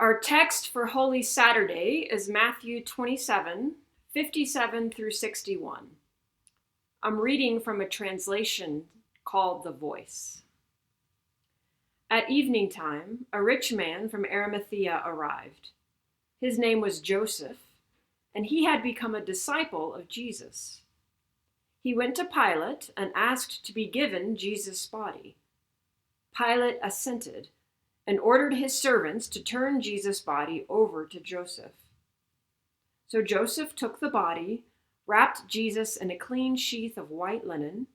Our text for Holy Saturday is Matthew 27, 57 through 61. I'm reading from a translation called The Voice. At evening time, a rich man from Arimathea arrived. His name was Joseph, and he had become a disciple of Jesus. He went to Pilate and asked to be given Jesus' body. Pilate assented and ordered his servants to turn Jesus' body over to Joseph. So Joseph took the body, wrapped Jesus in a clean sheath of white linen,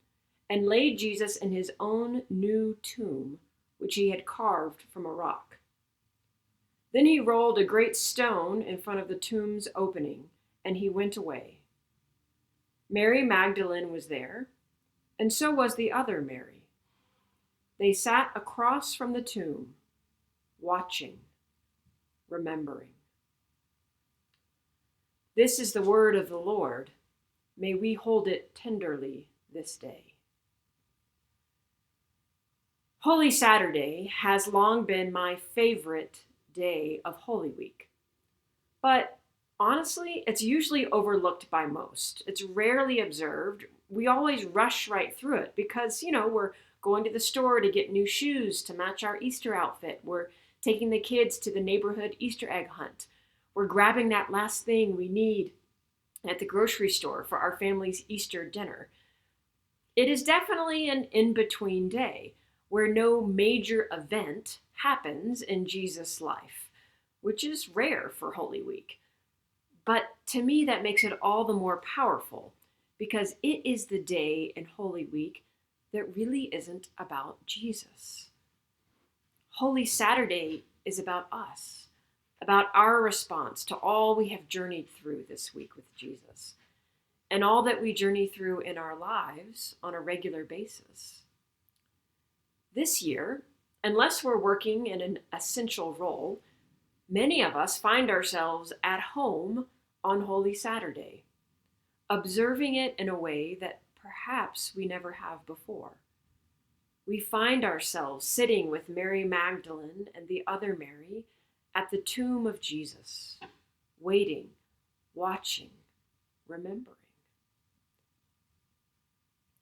and laid Jesus in his own new tomb, which he had carved from a rock. Then he rolled a great stone in front of the tomb's opening, and he went away. Mary Magdalene was there, and so was the other Mary. They sat across from the tomb, watching, remembering. This is the word of the Lord. May we hold it tenderly this day. Holy Saturday has long been my favorite day of Holy Week. But honestly, it's usually overlooked by most. It's rarely observed. We always rush right through it because, we're going to the store to get new shoes to match our Easter outfit. We're taking the kids to the neighborhood Easter egg hunt. We're grabbing that last thing we need at the grocery store for our family's Easter dinner. It is definitely an in-between day where no major event happens in Jesus' life, which is rare for Holy Week. But to me, that makes it all the more powerful because it is the day in Holy Week that really isn't about Jesus. Holy Saturday is about us, about our response to all we have journeyed through this week with Jesus, and all that we journey through in our lives on a regular basis. This year, unless we're working in an essential role, many of us find ourselves at home on Holy Saturday, observing it in a way that perhaps we never have before. We find ourselves sitting with Mary Magdalene and the other Mary at the tomb of Jesus, waiting, watching, remembering.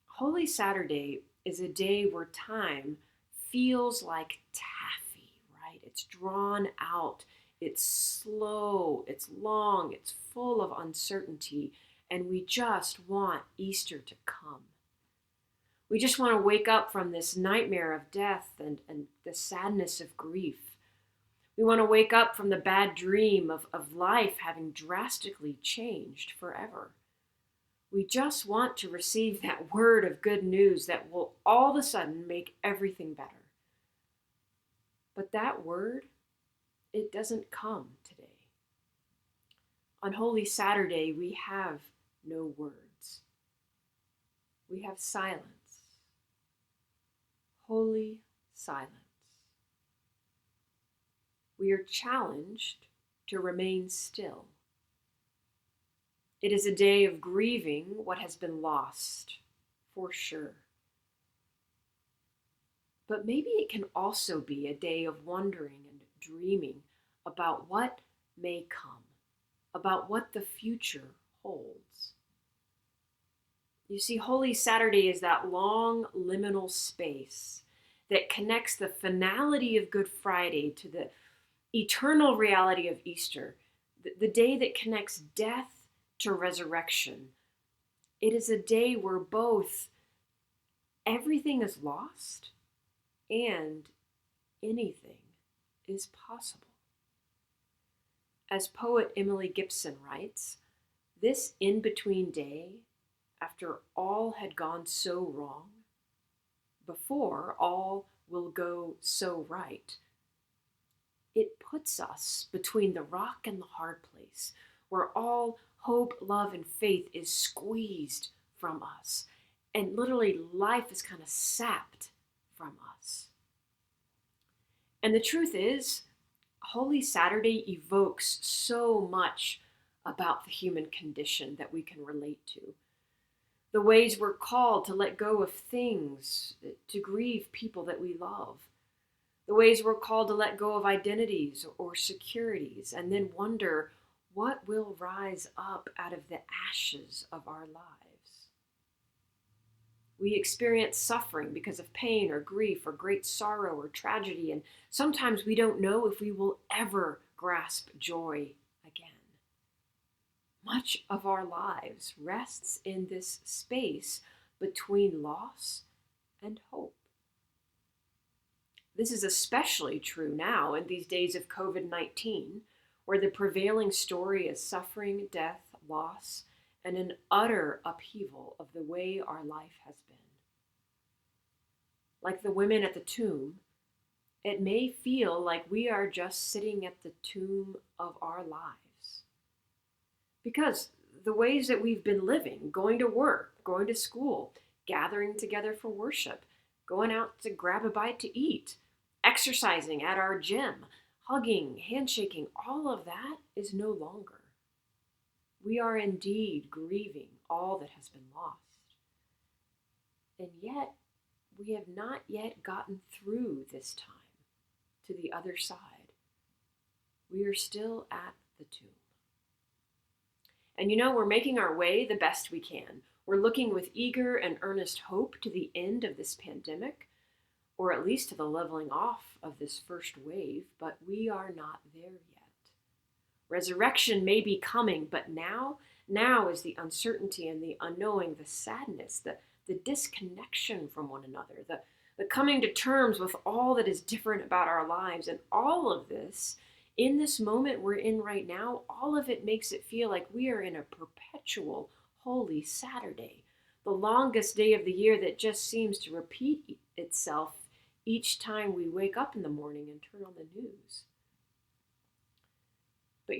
Holy Saturday is a day where time feels like taffy, right? It's drawn out, it's slow, it's long, it's full of uncertainty, and we just want Easter to come. We just want to wake up from this nightmare of death and the sadness of grief. We want to wake up from the bad dream of life having drastically changed forever. We just want to receive that word of good news that will all of a sudden make everything better. But that word, it doesn't come today. On Holy Saturday, we have no words. We have silence. Holy silence. We are challenged to remain still. It is a day of grieving what has been lost, for sure. But maybe it can also be a day of wondering and dreaming about what may come, about what the future holds. You see, Holy Saturday is that long liminal space that connects the finality of Good Friday to the eternal reality of Easter, the day that connects death to resurrection. It is a day where both everything is lost and anything is possible. As poet Emily Gibson writes, this in-between day, after all had gone so wrong, before all will go so right, it puts us between the rock and the hard place, where all hope, love, and faith is squeezed from us, and literally life is kind of sapped from us. And the truth is, Holy Saturday evokes so much about the human condition that we can relate to. The ways we're called to let go of things, to grieve people that we love. the ways we're called to let go of identities or securities and then wonder what will rise up out of the ashes of our lives. We experience suffering because of pain or grief or great sorrow or tragedy, and sometimes we don't know if we will ever grasp joy again. Much of our lives rests in this space between loss and hope. This is especially true now in these days of COVID-19, where the prevailing story is suffering, death, loss, and an utter upheaval of the way our life has been. Like the women at the tomb, it may feel like we are just sitting at the tomb of our lives. Because the ways that we've been living, going to work, going to school, gathering together for worship, going out to grab a bite to eat, exercising at our gym, hugging, handshaking, all of that is no longer. We are indeed grieving all that has been lost. And yet, we have not yet gotten through this time to the other side. We are still at the tomb. And we're making our way the best we can. We're looking with eager and earnest hope to the end of this pandemic, or at least to the leveling off of this first wave, but we are not there yet. Resurrection may be coming, but now is the uncertainty and the unknowing, the sadness, the disconnection from one another, the coming to terms with all that is different about our lives. And all of this, in this moment we're in right now, all of it makes it feel like we are in a perpetual Holy Saturday, the longest day of the year that just seems to repeat itself each time we wake up in the morning and turn on the news. But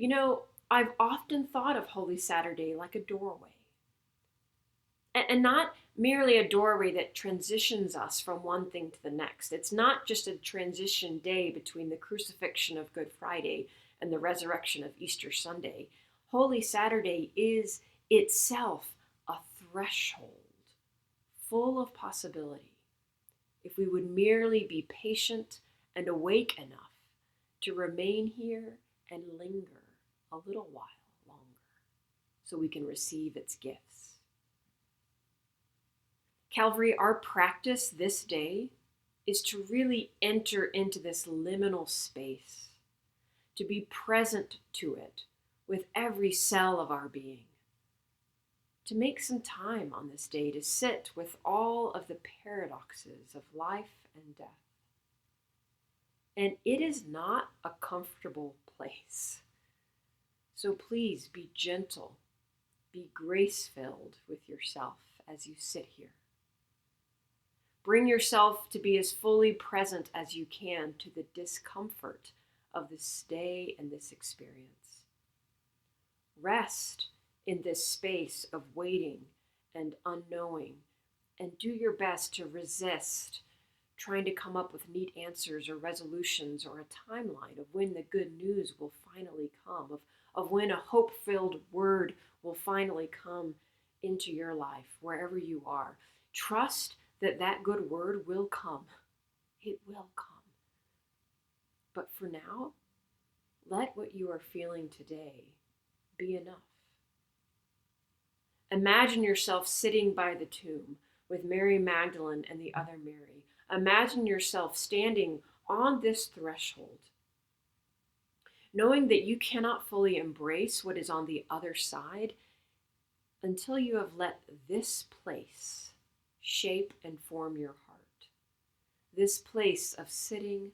I've often thought of Holy Saturday like a doorway. And not merely a doorway that transitions us from one thing to the next. It's not just a transition day between the crucifixion of Good Friday and the resurrection of Easter Sunday. Holy Saturday is itself a threshold full of possibility if we would merely be patient and awake enough to remain here and linger a little while longer so we can receive its gifts. Calvary, our practice this day is to really enter into this liminal space, to be present to it with every cell of our being, to make some time on this day to sit with all of the paradoxes of life and death. And it is not a comfortable place. So please be gentle, be grace-filled with yourself as you sit here. Bring yourself to be as fully present as you can to the discomfort of this day and this experience. Rest in this space of waiting and unknowing, and do your best to resist trying to come up with neat answers or resolutions or a timeline of when the good news will finally come, of when a hope-filled word will finally come into your life, wherever you are. Trust that good word will come. It will come. But for now, let what you are feeling today be enough. Imagine yourself sitting by the tomb with Mary Magdalene and the other Mary. Imagine yourself standing on this threshold, knowing that you cannot fully embrace what is on the other side until you have let this place shape and form your heart. This place of sitting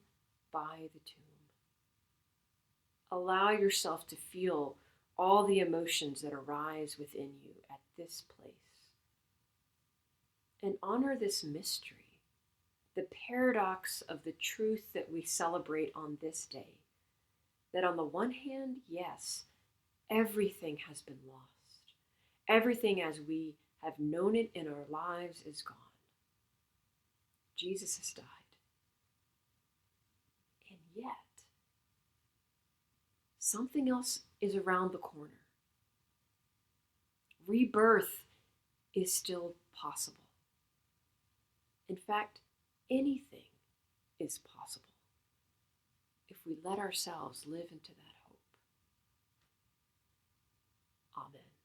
by the tomb. Allow yourself to feel all the emotions that arise within you at this place. And honor this mystery, the paradox of the truth that we celebrate on this day. That on the one hand, yes, everything has been lost. Everything as we have known it in our lives is gone. Jesus has died. And yet, something else is around the corner. Rebirth is still possible. In fact, anything is possible. if we let ourselves live into that hope. Amen.